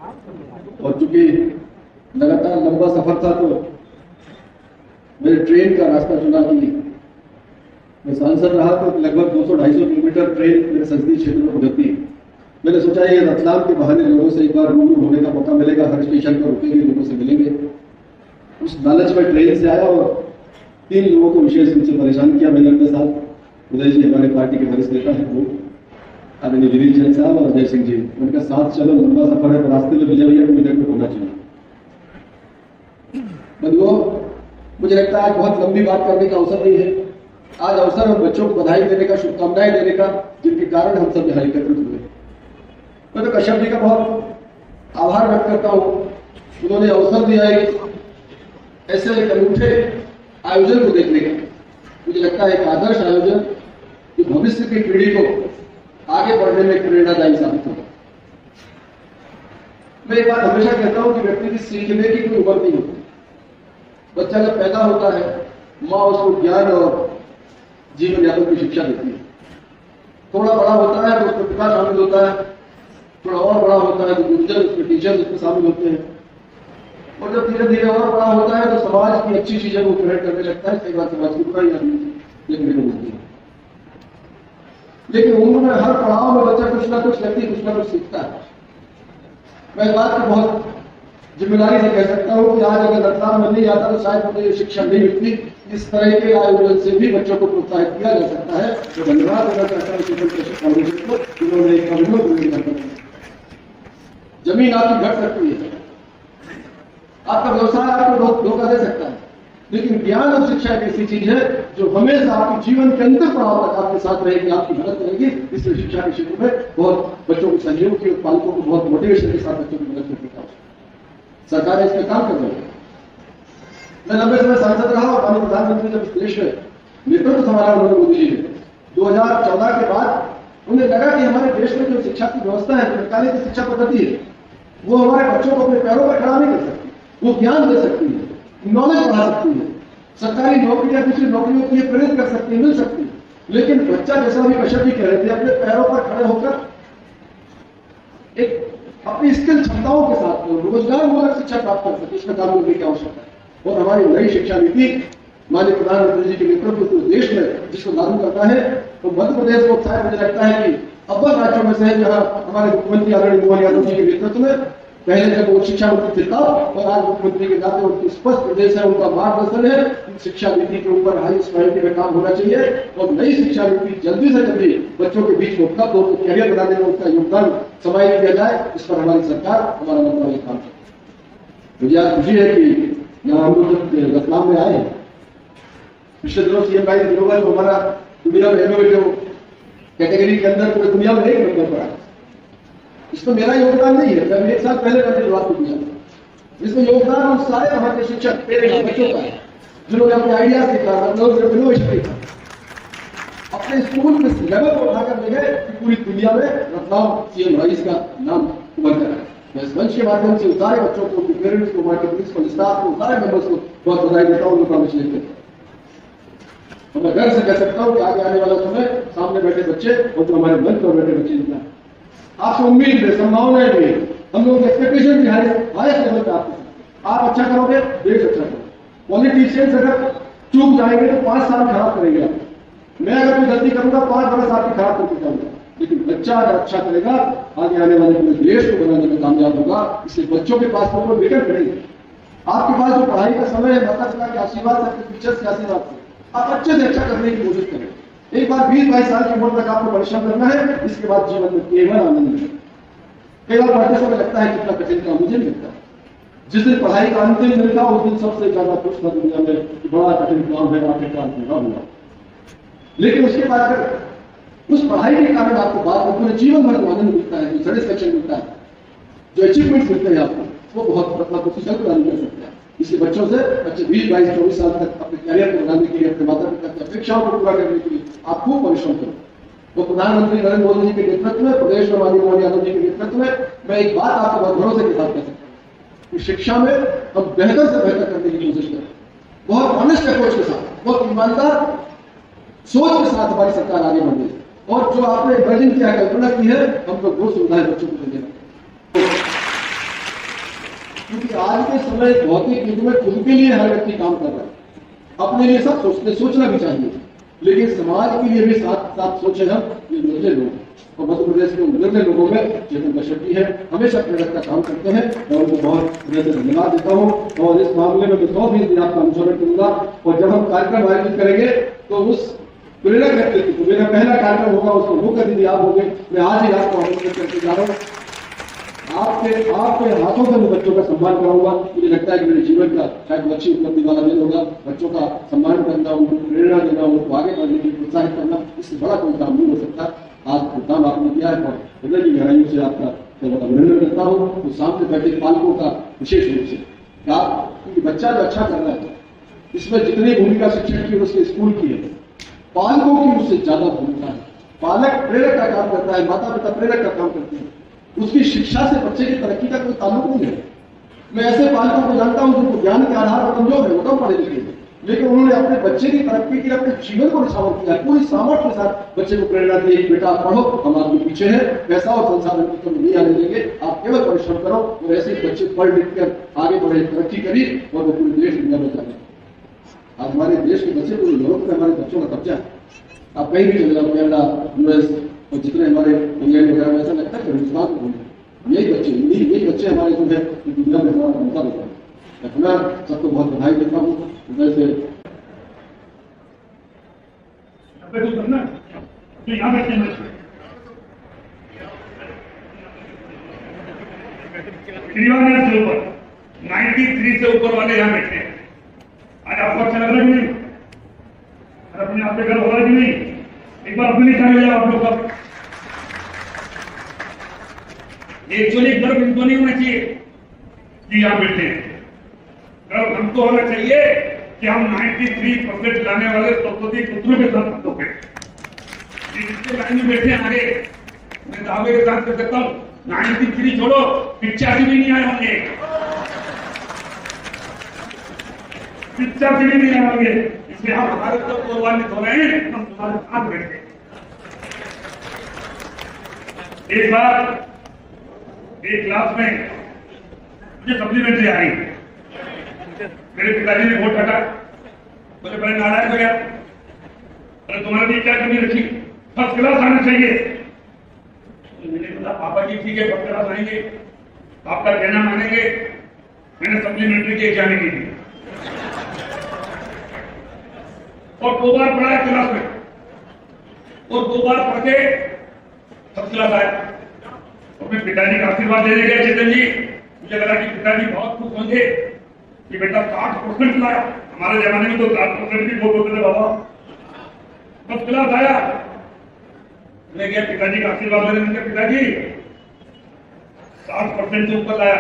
और चूंकि लगातार लंबा सफर था तो मैंने ट्रेन का रास्ता चुना कि मैं सांसद रहा तो लगभग 200-250 किलोमीटर ट्रेन मेरे संसदीय क्षेत्र में गुजरती है। मैंने सोचा ये रतलाम के बहाने लोगों से एक बार रूबरू होने का मौका मिलेगा, हर स्टेशन पर रुकेंगे, लोगों से मिलेंगे। उस लालच में ट्रेन से आया और 3 लोगों को विशेष रूप से परेशान किया मैंने अपने साथ। उदय जी हमारे पार्टी के वरिष्ठ नेता है, वो आदरणीय वीरेंद्र जैन साहब और अजय सिंह जी। उनका साथ चलो, लंबा सफर है, रास्ते में विजय भैया को मिनट में होना चाहिए। बंधुओं, मुझे लगता है बहुत लंबी बात करने का अवसर नहीं है। आज अवसर है बच्चों को बधाई देने का, शुभकामनाएं देने का, जिनके कारण हम सब यहाँ एकत्रित हुए। मैं तो कश्यप जी का बहुत आभार व्यक्त करता हूँ, उन्होंने अवसर दिया है ऐसे एक अनूठे आयोजन को देखने का। मुझे लगता है एक आदर्श आयोजन जो भविष्य की पीढ़ी को आगे बढ़ने में प्रेरणादायी साबित होगा। मैं एक बात हमेशा कहता हूं कि व्यक्ति की सीखने की कोई उम्र नहीं होती। बच्चा जब पैदा होता है, माँ उसको ज्ञान और जीवन यापन की शिक्षा देती है। थोड़ा बड़ा होता है तो उसमें पिता शामिल होता है, थोड़ा और बड़ा होता है तो गुरुजन, उसके टीचर उसमें शामिल होते हैं, और जब धीरे धीरे और बड़ा होता है तो समाज की अच्छी चीजें वो ग्रहण करने लगता है। कई बार समाज की बुराई आती है लेकिन होती है। लेकिन उम्र में हर पड़ाव में बच्चा कुछ ना कुछ व्यक्ति कुछ ना कुछ सीखता है। मैं इस बात को बहुत जिम्मेदारी से कह सकता हूं कि आज अगर रतलाम में नहीं आता तो शायद मुझे ये शिक्षा नहीं मिलती। इस तरह के आयोजन से भी बच्चों को प्रोत्साहित किया जा सकता है। तो धन्यवाद देना चाहता हूं को, उन्होंने एक अभिनव जमीन आपकी घट सकती है, आपका व्यवसाय आपको धोखा दे सकता है, लेकिन ज्ञान और शिक्षा एक ऐसी चीज है जो हमेशा आपके जीवन के अंदर पड़ाव तक आपके साथ रहेगी, आपकी मदद करेगी। इसलिए शिक्षा के क्षेत्र में बहुत बच्चों को सहयोग की, पालकों को बहुत मोटिवेशन के साथ बच्चों की मदद करने का सरकार इसमें काम कर रही है। मैं लंबे समय सांसद रहा और माननीय प्रधानमंत्री जब इस देश में नेतृत्व संभाला उन्होंने मोदी जी ने 2014 के बाद उन्हें लगा कि हमारे देश में जो शिक्षा की व्यवस्था है, सरकारी की शिक्षा पद्धति है, वो हमारे बच्चों को अपने पैरों पर खड़ा नहीं कर सकती। वो ज्ञान दे सकती है, नॉलेज बढ़ा सकती है, सरकारी नौकरियां दूसरी नौकरियों के लिए प्रेरित कर सकती है, मिल सकती है। लेकिन बच्चा, जैसा भी कश्यप जी कह रहे थे, अपने पैरों पर खड़े होकर एक अपनी स्किल क्षमताओं के साथ रोजगार मूलक शिक्षा प्राप्त कर सके, इसमें काम करने की आवश्यकता है। और हमारी नई शिक्षा नीति माननीय प्रधानमंत्री जी के नेतृत्व पूरे देश में जिसको लागू करना है, तो मध्य प्रदेश को शायद मुझे लगता है कि अव्वल राज्यों में से है जहां हमारे मुख्यमंत्री आदरणीय मोहन यादव जी के नेतृत्व में पहले जब वो शिक्षा मंत्री थे तब, और आज मुख्यमंत्री के नाते उनकी स्पष्ट निर्देश है, उनका मार्गदर्शन है। शिक्षा नीति के ऊपर हाईएस्ट प्रायोरिटी में काम होना चाहिए और नई शिक्षा नीति जल्दी से जल्दी बच्चों के बीच में उपलब्ध हो, कैरियर बनाने में उसका योगदान समाई दिया जाए। इस पर हमारी सरकार, हमारा मंत्रालय काम करता है। मुझे आज खुशी है कि यहाँ हम लोग जब रतलाम में आए, पिछले दिनों सीएम भाई ग्लोबल हमारा दुनिया में इनोवेटिव कैटेगरी के अंदर पूरी दुनिया में 1 नंबर पर आया। इसमें मेरा योगदान नहीं है, मैंने 1 साल पहले मैंने शुरुआत को दिया। इसमें योगदान उन सारे हमारे शिक्षक मेरे बच्चों का है जिन्होंने अपने आइडिया सीखा, इनोवेशन सीखा, अपने स्कूल में लेवल को उठाकर ले गए कि पूरी दुनिया में रतलाम सीएम राइस का नाम उभर कर है। मैं इस मंच के माध्यम से सारे बच्चों को, पेरेंट्स को, हमारे प्रिंसिपल स्टाफ को, सारे मेंबर्स को बहुत बधाई देता हूँ, उनका विश्लेषण करता हूँ। तो मैं गर्व से कह सकता हूँ कि आगे आने वाला समय सामने बैठे बच्चे और जो हमारे मंच पर बैठे बच्चे जितना आपसे उम्मीद है, संभावनाएं भी, हम लोग एक्सपेक्टेशन भी हाईएस्ट लेवल पे आपके साथ। आप अच्छा करोगे, देश अच्छा करोगे। पॉलिटिशियंस अगर चूक जाएंगे तो 5 साल खराब करेंगे आप। मैं अगर कोई गलती करूंगा 5 बरस आपकी खराब करके जाऊंगा, लेकिन बच्चा अगर अच्छा करेगा आगे आने वाले पूरे देश को बनाने में कामयाब होगा। इसलिए बच्चों के पास तो बेटर करेंगे। आपके पास जो पढ़ाई का समय है, माता पिता के आशीर्वाद से, टीचर्स के आशीर्वाद से आप अच्छे से अच्छा करने की कोशिश करें। एक बार 20-22 साल की उम्र तक आपको परिश्रम करना है, इसके बाद जीवन में केवल आनंद है। कई बार पढ़ते समय लगता है कितना कठिन काम, मुझे लगता है जिस दिन पढ़ाई का अंतिम दिन था उस दिन सबसे ज्यादा खुश था दुनिया में कि बड़ा कठिन काम है, आखिरकार पूरा हुआ। लेकिन उसके बाद अगर उस पढ़ाई के कारण आपको बाद में पूरे जीवन भर आनंद मिलता है, जो सेटिस्फैक्शन मिलता है, जो अचीवमेंट मिलते हैं आपको, वो बहुत मतलब कुछ कल्पना नहीं कर सकते हैं। इसलिए बच्चों से बच्चे 20-22-24 साल तक अपने कैरियर को बनाने के लिए, अपने माता पिता की अपेक्षाओं को पूरा करने के लिए आप खूब परिश्रम करो। तो प्रधानमंत्री नरेंद्र मोदी जी के नेतृत्व में, प्रदेश में माननीय मोहन यादव जी के नेतृत्व में मैं एक बात आपको बहुत भरोसे के साथ कह सकता हूँ कि शिक्षा में हम बेहतर से बेहतर करने की कोशिश करें। बहुत ऑनेस्ट अप्रोच के साथ, बहुत ईमानदार सोच के साथ हमारी सरकार आगे बढ़ रही है। और जो आपने इमेजिन किया, कल्पना की है, हम लोग वो सुविधाएं बच्चों को देंगे। क्योंकि आज के समय भौतिक युग में खुद के लिए हर व्यक्ति काम कर रहा है, अपने लिए सब सोचना भी चाहिए, लेकिन समाज के लिए भी साथ साथ सोचे हम ये निर्णय लोग, और मध्य प्रदेश के निर्णय लोगों में चेतन कश्यप जी है, हमेशा प्रेरक का काम करते हैं और उनको बहुत हृदय से धन्यवाद देता हूँ। और इस मामले में मैं 100% आपका अनुसरण करूंगा, और जब हम कार्यक्रम आयोजित करेंगे तो उस प्रेरक व्यक्ति को, मेरा पहला कार्यक्रम होगा, उसको मुख्य अतिथि आप होंगे। मैं आज ही आपको आमंत्रित करके जा रहा हूँ, आपके हाथों से मैं बच्चों का सम्मान कराऊंगा। मुझे लगता है कि मेरे जीवन का शायद अच्छी उपलब्धि वाला दिन होगा। बच्चों का सम्मान करना, उनको प्रेरणा देना, उनको आगे बढ़ने के लिए प्रोत्साहित करना, इससे बड़ा कोई काम नहीं हो सकता। आज जो काम आपने किया है और हृदय की गहराइयों से आपका अभिनंदन करता हूँ। तो सामने बैठे पालकों का विशेष रूप से, क्योंकि बच्चा जो अच्छा कर रहा है, इसमें जितनी भूमिका शिक्षक की उसके स्कूल की है, पालकों की उससे ज्यादा भूमिका है। पालक प्रेरक का काम करता है, माता पिता प्रेरक का काम करते हैं। उसकी शिक्षा से बच्चे की तरक्की का कोई ताल्लुक नहीं है। मैं ऐसे पालकों को जानता हूं जिनको ज्ञान के आधार पर कमजोर है, वो कम पढ़े लिखे हैं, लेकिन उन्होंने अपने बच्चे की तरक्की के लिए अपने जीवन को निछावर किया, पूरी सामर्थ्य के साथ बच्चे को प्रेरणा दी, बेटा पढ़ो, हम आपके पीछे हैं, पैसा और संसाधन की कमी नहीं आने देंगे, आप केवल परिश्रम करो। और ऐसे बच्चे पढ़ लिख कर आगे बढ़े, तरक्की करी और वो पूरे देश दुनिया में जाए। आज हमारे देश के बच्चे पूरे यूरोप में हमारे बच्चों का कब्जा है। आप कहीं भी चले जाओ, कनाडा, यूएस और जितने हमारे इंग्लैंड वगैरह में, ऐसा लगता है कि हिंदुस्तान को बोले यही बच्चे, यही बच्चे हमारे जो है दुनिया में हमारा क्षमता होता है। मैं सबको बहुत बधाई देता हूँ हृदय से। से ऊपर 93 से ऊपर वाले यहाँ बैठे हैं। आज आपको अच्छा लग रहा है कि नहीं? अपने आप पे गर्व हो रहा है कि नहीं? एक बार अपने लिए हो जाओ आप लोग का। एक्चुअली गर्व इनको नहीं होना चाहिए कि यहाँ बैठे हैं, गर्व हमको होना चाहिए कि हम 93% लाने वाले सरस्वती पुत्रों के साथ हम लोग हैं। जिसके लाइन में बैठे आगे, मैं दावे के साथ कह सकता हूँ 93 छोड़ो, 85 भी नहीं आए होंगे, 85 भी नहीं आए होंगे। इसलिए हम हमारे तरफ गौरवान्वित हो रहे हैं, हम तुम्हारे साथ बैठे। एक बार एक क्लास में मुझे सप्लीमेंट्री आ रही, मेरे पिताजी ने वोट हटा, बोले बड़े नारायण हो गया, अरे तुम्हारे लिए क्या कमी रखी, फर्स्ट क्लास आना चाहिए। मैंने बोला पापा जी ठीक है, फर्स्ट क्लास आएंगे, आपका कहना मानेंगे। मैंने सप्लीमेंट्री की एग्जाम की थी और 2 बार पढ़ा क्लास में, और 2 बार पढ़ के फर्स्ट क्लास आया। अपने पिताजी का आशीर्वाद देने गए चेतन जी, मुझे लगा कि पिताजी बहुत खुश होंगे कि बेटा 60% लाया। हमारे जमाने में तो 60% भी बहुत होते थे बाबा। फर्स्ट क्लास आया, मैं गया पिताजी का आशीर्वाद लेने, मैंने पिताजी 60% से ऊपर लाया।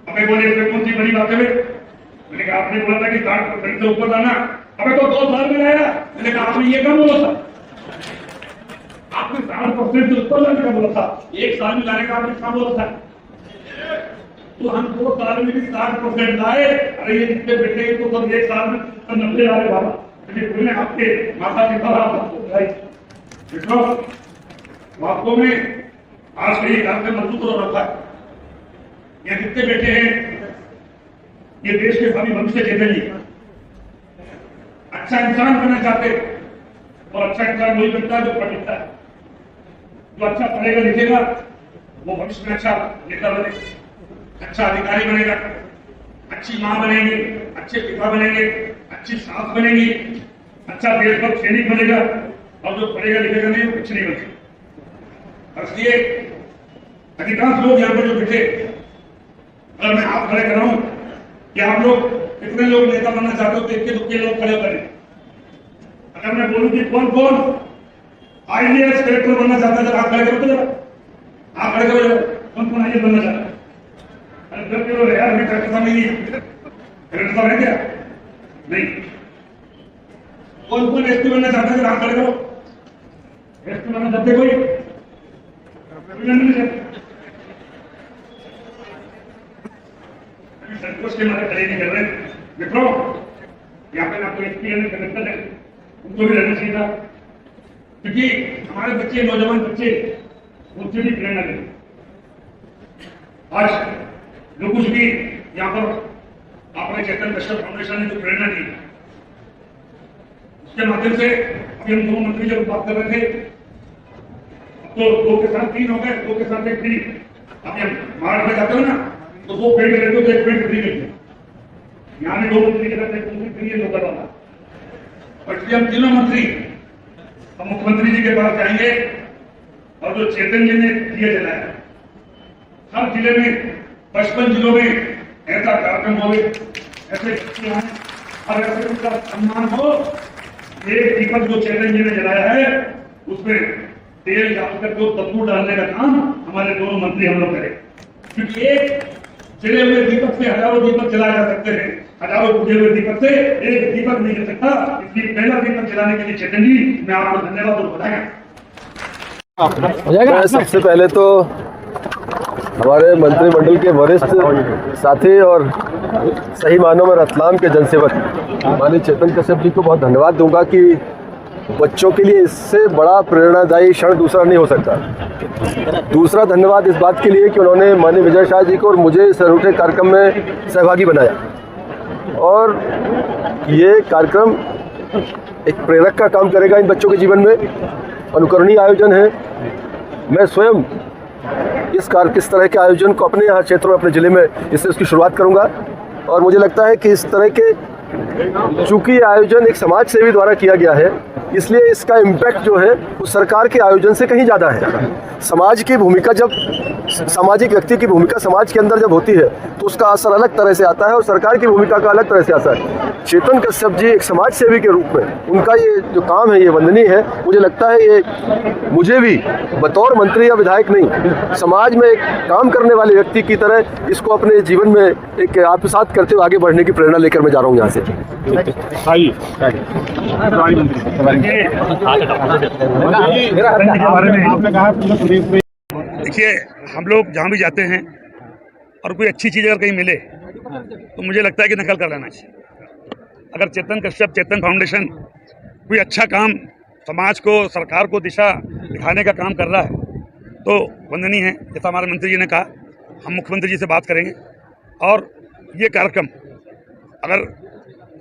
हमें बोले इसमें कौन सी बड़ी बात है? मैंने कहा आपने बोला था कि 60% से ऊपर लाना, हमें तो 2 साल में लाया। मैंने कहा आपने ये कब बोला था? आपने 60% से ऊपर लाने का बोला था, 1 साल में लाने का आपने कहा बोला था। तो हम 2 साल में भी 60% लाए। अरे ये जितने बेटे तो सब 1 साल में 90 आ रहे बाबा। बोले आपके माता पिता वास्तव में आज के हिसाब से मजबूत हो रखा है। यहाँ जितने बैठे हैं ये देश के भावी भविष्य चेतन जी, अच्छा इंसान बनना चाहते, और अच्छा इंसान वही बनता है जो पढ़ लिखता है। जो अच्छा पढ़ेगा लिखेगा वो भविष्य में अच्छा नेता बनेगा, अच्छा अधिकारी बनेगा, अच्छी मां बनेगी, अच्छे पिता बनेंगे, अच्छी सास बनेगी, अच्छा देशभक्त सैनिक बनेगा। और जो पढ़ेगा लिखेगा नहीं वो कुछ नहीं बनेगा। इसलिए अधिकांश लोग यहाँ पर जो बैठे, अगर मैं हाथ खड़े कर रहा हूं कि आप लोग कितने लोग नेता बनना चाहते हो, तो इक्के दुक्के लोग खड़े करें। अगर मैं बोलूं कि कौन कौन IAS कलेक्टर बनना चाहता है, आप खड़े करो तो जरा, आप खड़े करो, कौन कौन IAS बनना चाहता है? अरे जब करो यार, मैं कलेक्टर साहब नहीं है, कलेक्टर साहब है क्या? नहीं। कौन कौन SP बनना चाहता है, आप खड़े करो। SP बनना चाहते कोई? संतोष के मारे खड़े नहीं कर रहे मित्रों। यहाँ पे आपको SP है, कलेक्टर है, उनको भी रहना चाहिए था, क्योंकि हमारे बच्चे, नौजवान बच्चे उनसे भी प्रेरणा लें। आज जो कुछ भी यहाँ पर आपने चेतन कश्यप फाउंडेशन ने जो प्रेरणा दी, उसके माध्यम से अभी हम दोनों मंत्री जब बात कर रहे थे, तो 2 के साथ 3 हो गए, 2 के साथ 1 फ्री। अभी हम महाराष्ट्र में जाते हो ना, तो 2 पेड़ लेते हो तो 1 पेड़ फ्री मिलते हैं। यहाँ भी 2 मंत्री के साथ 1 मंत्री फ्री है लोकल वाला। और इसलिए हम तीनों मंत्री हम मुख्यमंत्री जी के पास जाएंगे और जो चेतन जी ने दिया जलाया, हर जिले में 55 जिलों में ऐसा कार्यक्रम हो, ऐसे बच्चे आए और ऐसे उनका सम्मान हो। एक दीपक जो चेतन जी ने जलाया है, उसमें तेल डालकर जो तत्व डालने का काम हमारे दोनों मंत्री हम लोग करें, क्योंकि एक जले हुए दीपक से हजारों दीपक जलाए जा सकते हैं, हजारों बुझे हुए दीपक से एक दीपक नहीं जल सकता। इसलिए पहला दीपक जलाने के लिए चेतन जी, मैं आपको धन्यवाद और बधाई। सबसे पहले तो हमारे मंत्रिमंडल के वरिष्ठ साथी और सही मानों में रतलाम के जनसेवक माननीय चेतन कश्यप जी को बहुत धन्यवाद दूंगा कि बच्चों के लिए इससे बड़ा प्रेरणादायी क्षण दूसरा नहीं हो सकता। दूसरा धन्यवाद इस बात के लिए कि उन्होंने माननीय विजय शाह जी को और मुझे इस अनूठे कार्यक्रम में सहभागी बनाया, और ये कार्यक्रम एक प्रेरक का काम करेगा इन बच्चों के जीवन में। अनुकरणीय आयोजन है। मैं स्वयं किस तरह के आयोजन को अपने यहाँ क्षेत्रों में, अपने ज़िले में इससे उसकी शुरुआत करूँगा, और मुझे लगता है कि इस तरह के, चूँकि ये आयोजन एक समाज सेवी द्वारा किया गया है, इसलिए इसका इम्पैक्ट जो है वो सरकार के आयोजन से कहीं ज़्यादा है। समाज की भूमिका, जब सामाजिक व्यक्ति की भूमिका समाज के अंदर जब होती है तो उसका असर अलग तरह से आता है, और सरकार की भूमिका का अलग तरह से असर है। चेतन कश्यप जी एक समाज सेवी के रूप में उनका ये जो काम है ये वंदनीय है। मुझे लगता है ये मुझे भी बतौर मंत्री या विधायक नहीं, समाज में एक काम करने वाले व्यक्ति की तरह इसको अपने जीवन में एक आत्मसात करते हुए आगे बढ़ने की प्रेरणा लेकर मैं जा रहा हूँ यहाँ से। देखिए, हम लोग जहाँ भी जाते हैं और कोई अच्छी चीज़ अगर कहीं मिले तो मुझे लगता है कि नकल कर लेना चाहिए। अगर चेतन कश्यप, चेतन फाउंडेशन कोई अच्छा काम समाज को, सरकार को दिशा दिखाने का काम कर रहा है तो वंदनीय है। जैसा हमारे मंत्री जी ने कहा, हम मुख्यमंत्री जी से बात करेंगे और ये कार्यक्रम अगर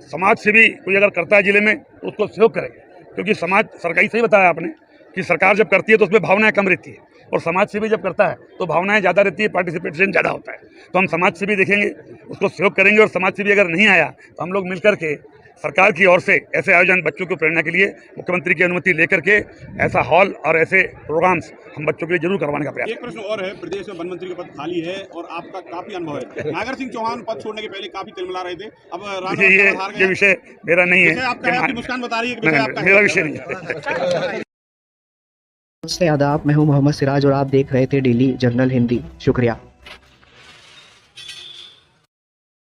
समाज से भी कोई अगर करता है जिले में तो उसको सहयोग करेंगे, क्योंकि समाज, सरकारी सही बताया आपने कि सरकार जब करती है तो उसमें भावनाएं कम रहती है, और समाज से भी जब करता है तो भावनाएं ज़्यादा रहती है, पार्टिसिपेशन ज़्यादा होता है। तो हम समाज से भी देखेंगे, उसको सहयोग करेंगे, और समाज से भी अगर नहीं आया तो हम लोग मिलकर के सरकार की ओर से ऐसे आयोजन बच्चों को प्रेरणा के लिए मुख्यमंत्री की अनुमति लेकर के ऐसा हॉल और ऐसे प्रोग्राम्स हम बच्चों के लिए जरूर करवाने का प्रयास। एक प्रश्न और है, प्रदेश में वन मंत्री का पद खाली है और आपका काफी अनुभव है। नागर सिंह चौहान पद छोड़ने के पहले काफी तिलमिला रहे थे, अब ये विषय मेरा नहीं है, आपकी मुस्कान बता रही है कि मेरा विषय नहीं है। नमस्ते, आदाब, मैं हूं मोहम्मद सिराज और आप देख रहे थे डेली जर्नल हिंदी। शुक्रिया।